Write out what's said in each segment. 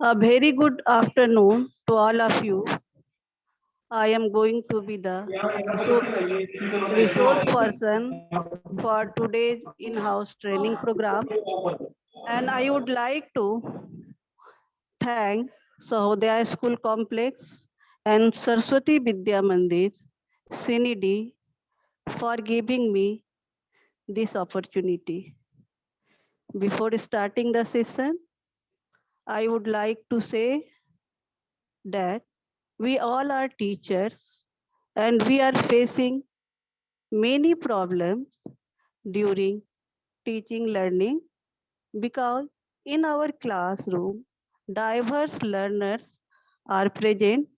A very good afternoon to all of you. I am going to be the resource person for today's in-house training program, and I would like to thank Sahodaya School Complex and Saraswati Vidya Mandir, CND, for giving me this opportunity. Before starting the session, I would like to say that we all are teachers and we are facing many problems during teaching learning because in our classroom diverse learners are present,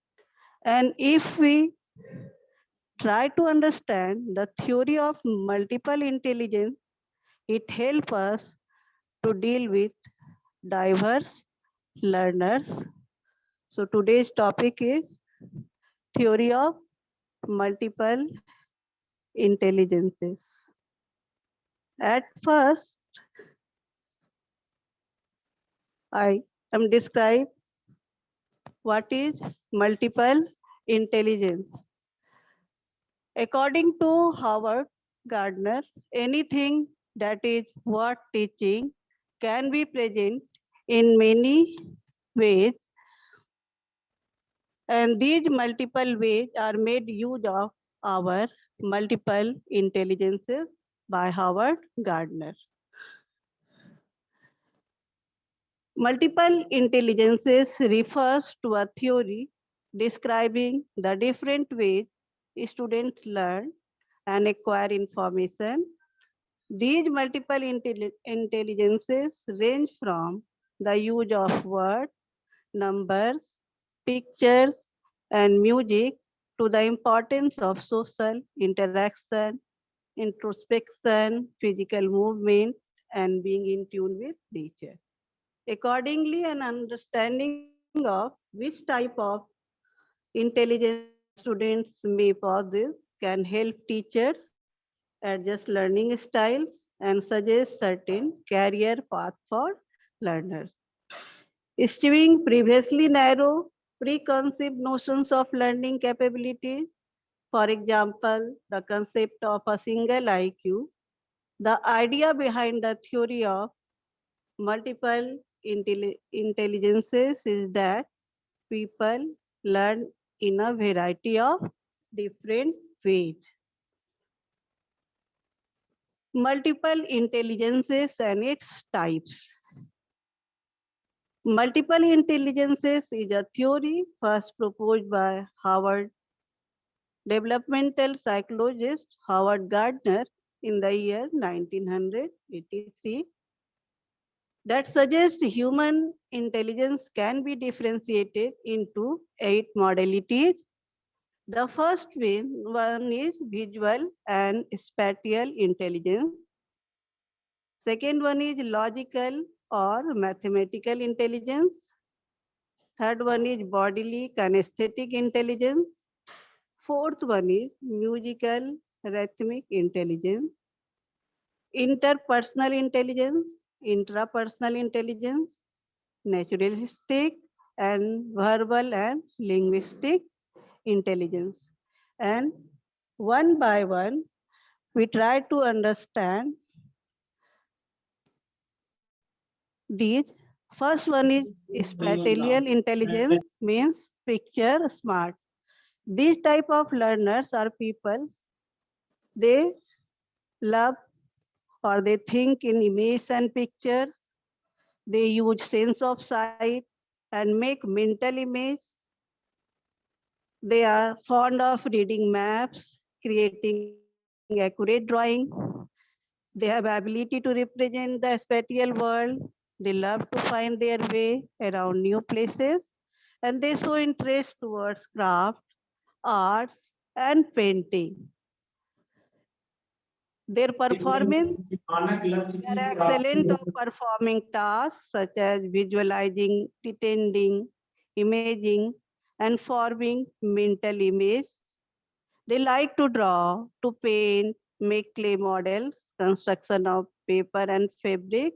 and if we try to understand the theory of multiple intelligence, it helps us to deal with diverse learners. So today's topic is theory of multiple intelligences. At first, I am describe what is multiple intelligence. According to Howard Gardner, anything that is worth teaching can be present in many ways, and these multiple ways are made use of our multiple intelligences by Howard Gardner. Multiple intelligences refers to a theory describing the different ways students learn and acquire information. These multiple intelligences range from the use of words, numbers, pictures, and music to the importance of social interaction, introspection, physical movement, and being in tune with nature. Accordingly, an understanding of which type of intelligence students may possess can help teachers adjust learning styles and suggest certain career path for learners. Eschewing previously narrow, preconceived notions of learning capabilities, for example, the concept of a single IQ, the idea behind the theory of multiple intelligences is that people learn in a variety of different ways. Multiple intelligences and its types. Multiple intelligences is a theory first proposed by Harvard developmental psychologist Howard Gardner in the year 1983 that suggests human intelligence can be differentiated into 8 modalities. The first one is visual and spatial intelligence. Second one is logical or mathematical intelligence. Third one is bodily kinesthetic intelligence. Fourth one is musical rhythmic intelligence. Interpersonal intelligence, intrapersonal intelligence, naturalistic and verbal and linguistic intelligence. And one by one, we try to understand these. First one is spatial intelligence, means picture smart. These type of learners are people, they love or they think in images and pictures. They use sense of sight and make mental images. They are fond of reading maps, creating accurate drawing. They have ability to represent the spatial world. They love to find their way around new places, and they show interest towards craft, arts, and painting. Their performance, they are excellent of performing tasks such as visualizing, pretending, imaging, and forming mental images. They like to draw, to paint, make clay models, construction of paper and fabric.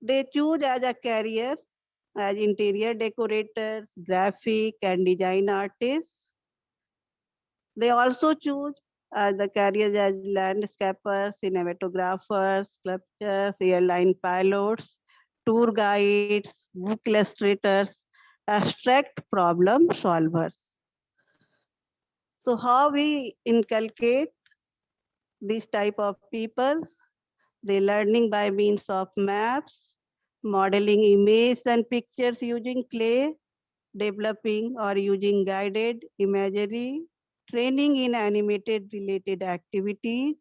They choose as a career as interior decorators, graphic and design artists. They also choose the careers as landscapers, cinematographers, sculptors, airline pilots, tour guides, book illustrators, abstract problem solvers. So how we inculcate this type of people? They learning by means of maps, modeling images and pictures using clay, developing or using guided imagery, training in animated related activities,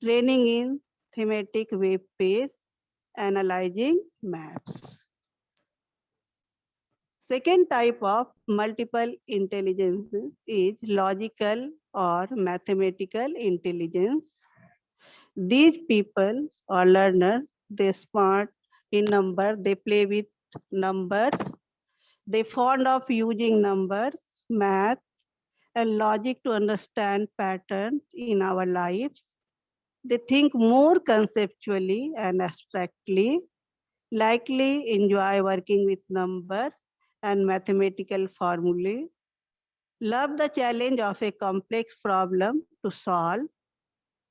training in thematic web page, analyzing maps. Second type of multiple intelligence is logical or mathematical intelligence. These people or learners, they smart in number, they play with numbers, they fond of using numbers, math, and logic to understand patterns in our lives. They think more conceptually and abstractly, likely enjoy working with numbers and mathematical formulae, love the challenge of a complex problem to solve,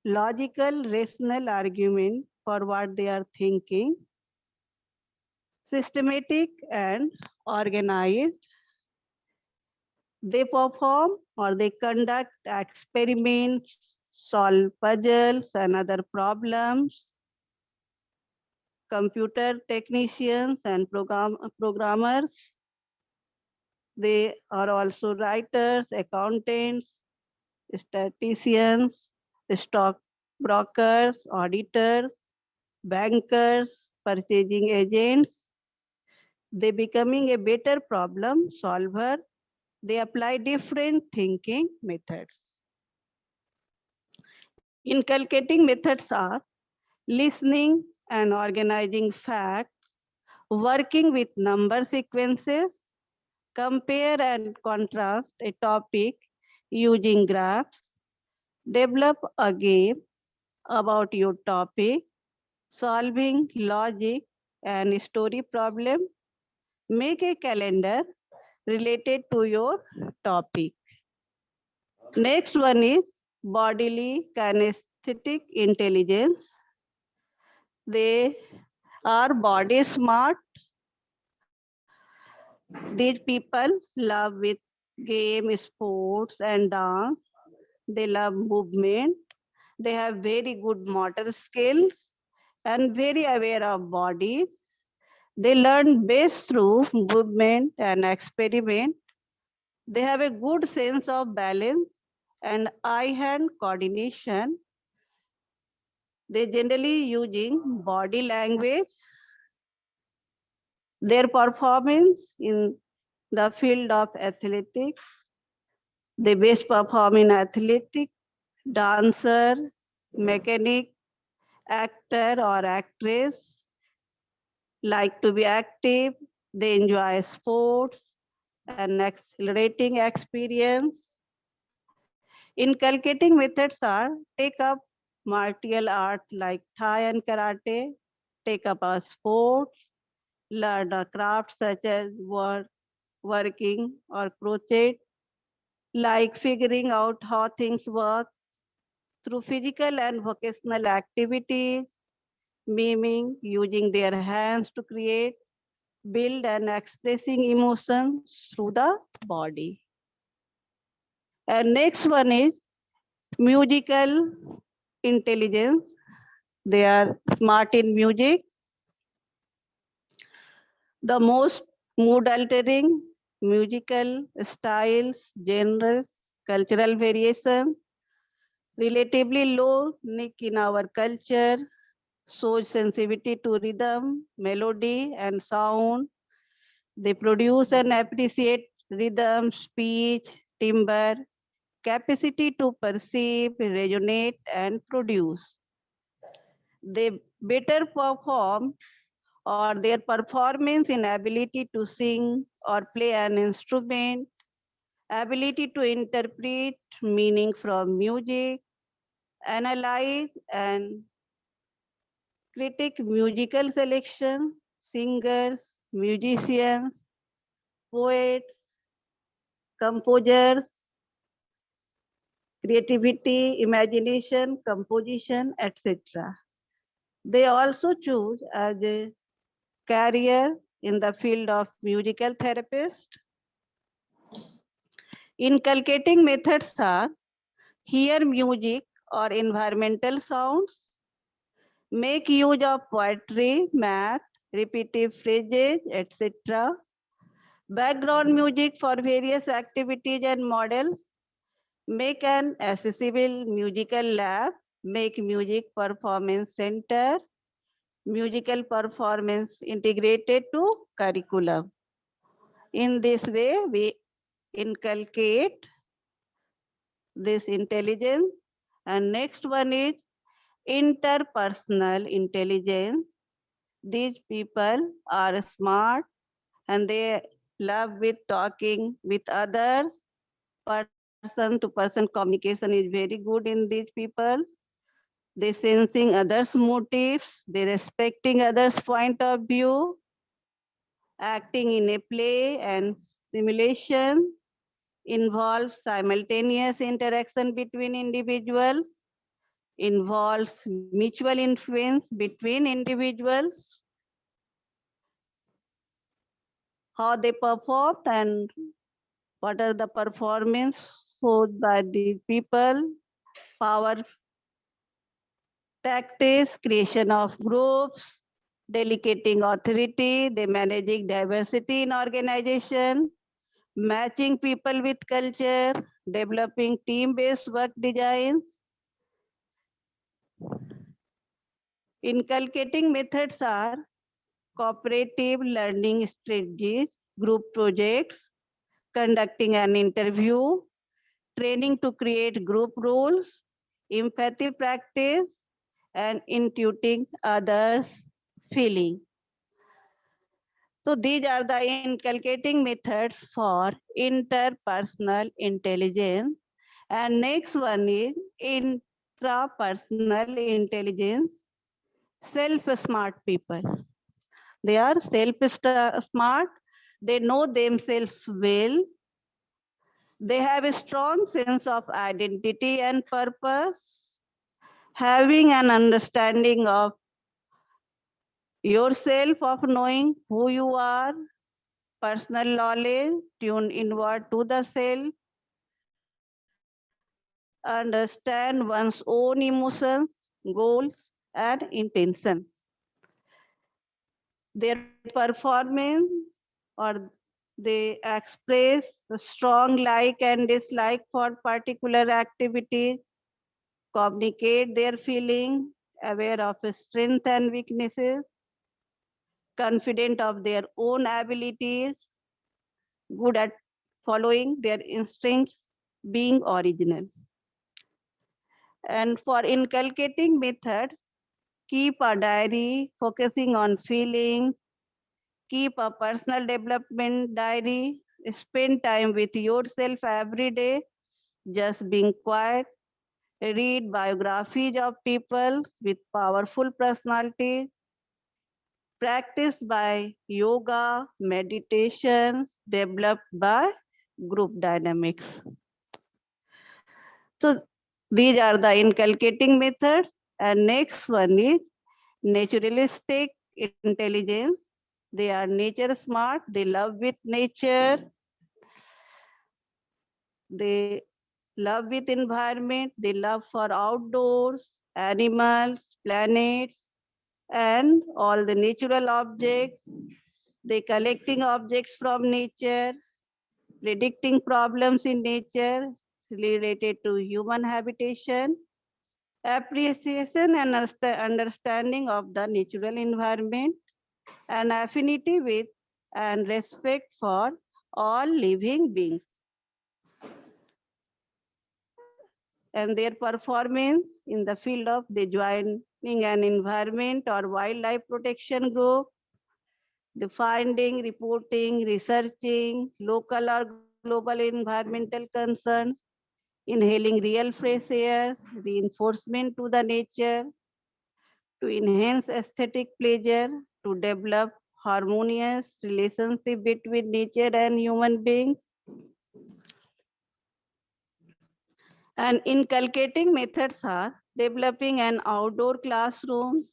logical, rational argument for what they are thinking, systematic and organized. They perform or they conduct experiments, solve puzzles and other problems. Computer technicians and programmers. They are also writers, accountants, statisticians, stock brokers, auditors, bankers, purchasing agents. They becoming a better problem solver. They apply different thinking methods. Inculcating methods are listening and organizing facts, working with number sequences, compare and contrast a topic using graphs, develop a game about your topic, solving logic and story problem, make a calendar related to your topic. Next one is bodily kinesthetic intelligence. They are body smart. These people love with game, sports and dance. They love movement. They have very good motor skills and very aware of body. They learn best through movement and experiment. They have a good sense of balance and eye-hand coordination. They generally using body language. Their performance in the field of athletics, they best perform in athletics, dancer, mechanic, actor or actress, like to be active, they enjoy sports and accelerating experience. Inculcating methods are take up martial arts like Thai and karate, take up a sport, learn a craft such as working or crochet, like figuring out how things work through physical and vocational activities, miming, using their hands to create, build and expressing emotions through the body. And next one is musical intelligence. They are smart in music. The most mood altering musical styles, genres, cultural variation, relatively low nick in our culture, shows sensitivity to rhythm, melody, and sound. They produce and appreciate rhythm, speech, timbre, capacity to perceive, resonate, and produce. They better perform or their performance in ability to sing or play an instrument, ability to interpret meaning from music, analyze and critic musical selection, singers, musicians, poets, composers, creativity, imagination, composition, etc. They also choose as a career in the field of musical therapist. Inculcating methods are hear music or environmental sounds, make use of poetry, math, repetitive phrases, etc. Background music for various activities and models, make an accessible musical lab, make music performance center, musical performance integrated to curriculum. In this way, we inculcate this intelligence. And next one is interpersonal intelligence. These people are smart and they love with talking with others. Person to person communication is very good in these people. They sensing others' motives, they respecting others' point of view, acting in a play and simulation, involves simultaneous interaction between individuals, involves mutual influence between individuals, how they performed and what are the performance showed by these people, power tactics, creation of groups, delegating authority, they managing diversity in organization, matching people with culture, developing team-based work designs. Inculcating methods are cooperative learning strategies, group projects, conducting an interview, training to create group rules, empathy practice, and intuiting others' feeling. So these are the inculcating methods for interpersonal intelligence. And next one is intrapersonal intelligence, self-smart people. They are self-smart. They know themselves well. They have a strong sense of identity and purpose. Having an understanding of yourself, of knowing who you are, personal knowledge, tune inward to the self, understand one's own emotions, goals, and intentions. Their performance or they express a strong like and dislike for particular activities, communicate their feeling, aware of strengths and weaknesses, confident of their own abilities, good at following their instincts, being original. And for inculcating methods, keep a diary focusing on feelings, keep a personal development diary, spend time with yourself every day, just being quiet, read biographies of people with powerful personalities, practice by yoga, meditations developed by group dynamics. So these are the inculcating methods. And next one is naturalistic intelligence. They are nature smart. They love with nature. They love with environment. They love for outdoors, animals, planets, and all the natural objects. They collecting objects from nature, predicting problems in nature related to human habitation, appreciation and understanding of the natural environment, and affinity with and respect for all living beings. And their performance in the field of the joining an environment or wildlife protection group, the finding, reporting, researching local or global environmental concerns, inhaling real fresh air, reinforcement to the nature, to enhance aesthetic pleasure, to develop harmonious relationship between nature and human beings. And inculcating methods are developing an outdoor classrooms,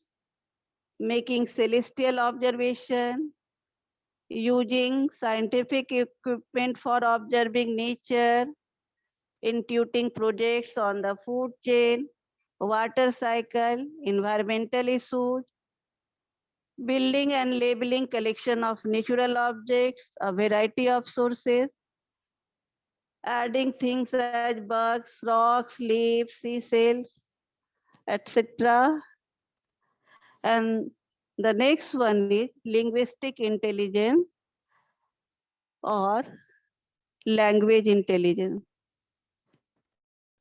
making celestial observation, using scientific equipment for observing nature, instituting projects on the food chain, water cycle, environmental issues, building and labeling collection of natural objects, a variety of sources, adding things as bugs, rocks, leaves, seashells, etc. And the next one is linguistic intelligence or language intelligence.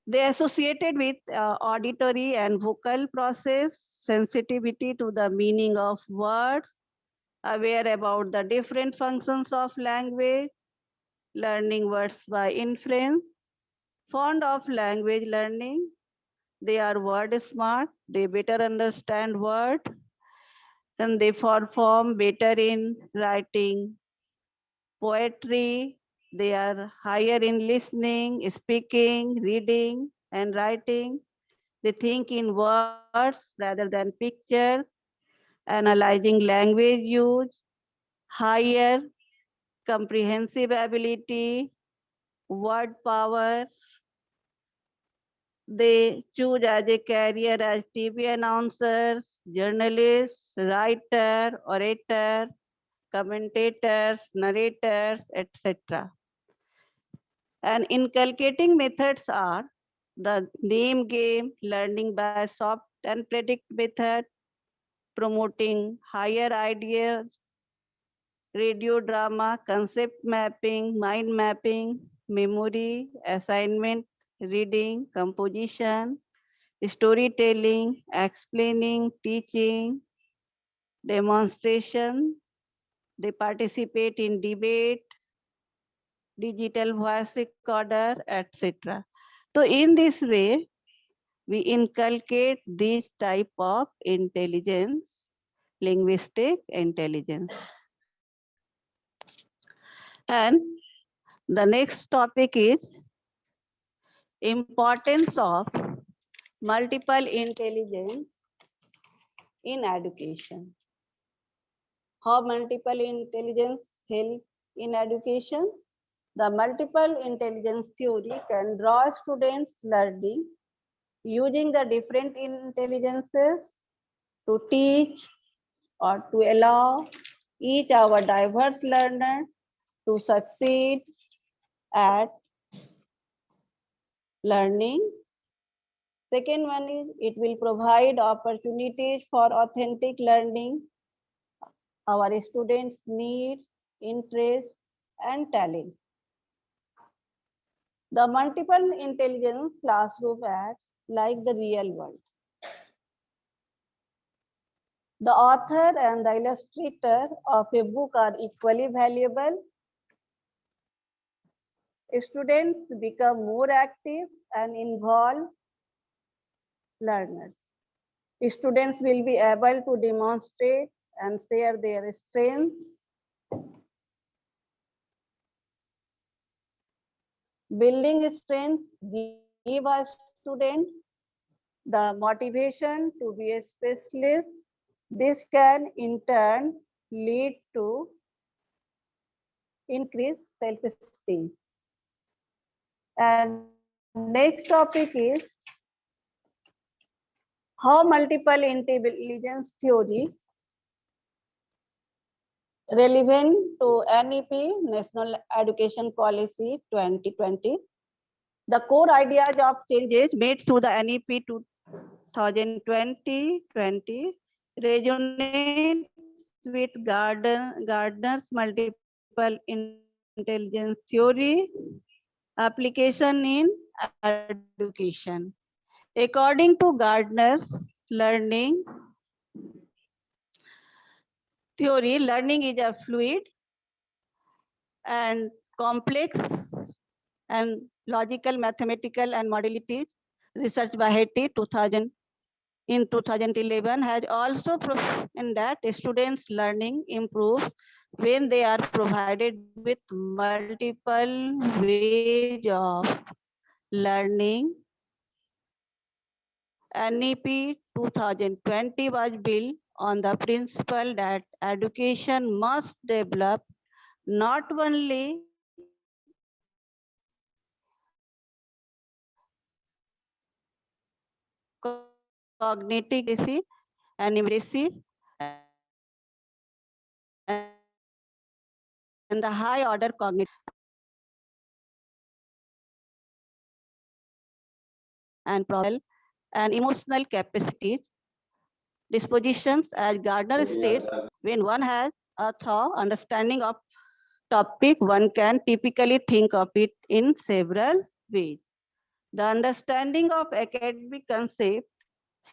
They associated with auditory and vocal process, sensitivity to the meaning of words, aware about the different functions of language, learning words by inference, fond of language learning. They are word smart, they better understand word, and they perform better in writing poetry. They are higher in listening, speaking, reading, and writing. They think in words rather than pictures, analyzing language use, higher comprehensive ability, word power. They choose as a career as TV announcers, journalists, writer, orator, commentators, narrators, etc. And inculcating methods are the name game, learning by soft and predict method, promoting higher ideas, radio drama, concept mapping, mind mapping, memory, assignment, reading, composition, storytelling, explaining, teaching, demonstration. They participate in debate, digital voice recorder, etc. So in this way, we inculcate this type of intelligence, linguistic intelligence. And the next topic is importance of multiple intelligence in education. How multiple intelligence help in education? The multiple intelligence theory can draw students learning using the different intelligences to teach or to allow each our diverse learner to succeed at learning. Second one is it will provide opportunities for authentic learning. Our students need interest and talent. The multiple intelligence classroom acts like the real world. The author and the illustrator of a book are equally valuable. Students become more active and involved learners. Students will be able to demonstrate and share their strengths. Building strength give a student the motivation to be a specialist. This can in turn lead to increased self-esteem. And next topic is how multiple intelligence theory relevant to NEP, National Education Policy 2020. The core ideas of changes made through the NEP 2020 resonates with Gardner's multiple intelligence theory application in education. According to Gardner's learning theory, learning is a fluid and complex and logical, mathematical and modalities research by Haiti 2000 in 2011 has also proven that students' learning improves when they are provided with multiple ways of learning. NEP 2020 was built on the principle that education must develop not only cognitive literacy and the high order cognitive and and emotional capacities dispositions as Gardner states when one has a thorough understanding of topic one can typically think of it in several ways. The understanding of academic concepts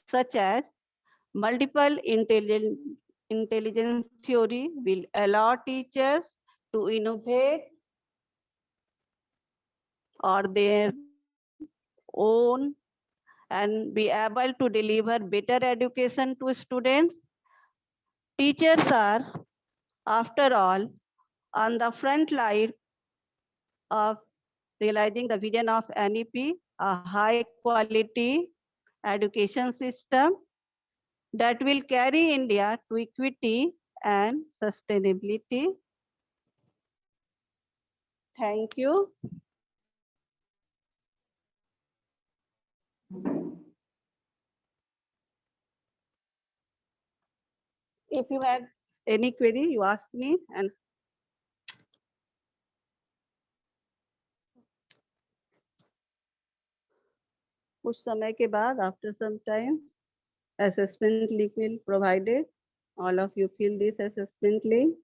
such as multiple intelligence theory will allow teachers to innovate or their own and be able to deliver better education to students. Teachers are, after all, on the front line of realizing the vision of NEP, a high quality education system that will carry India to equity and sustainability. Thank you. If you have any query, you ask me, and कुछ समय के बाद, after some time, assessment link will provided. All of you fill this assessment link.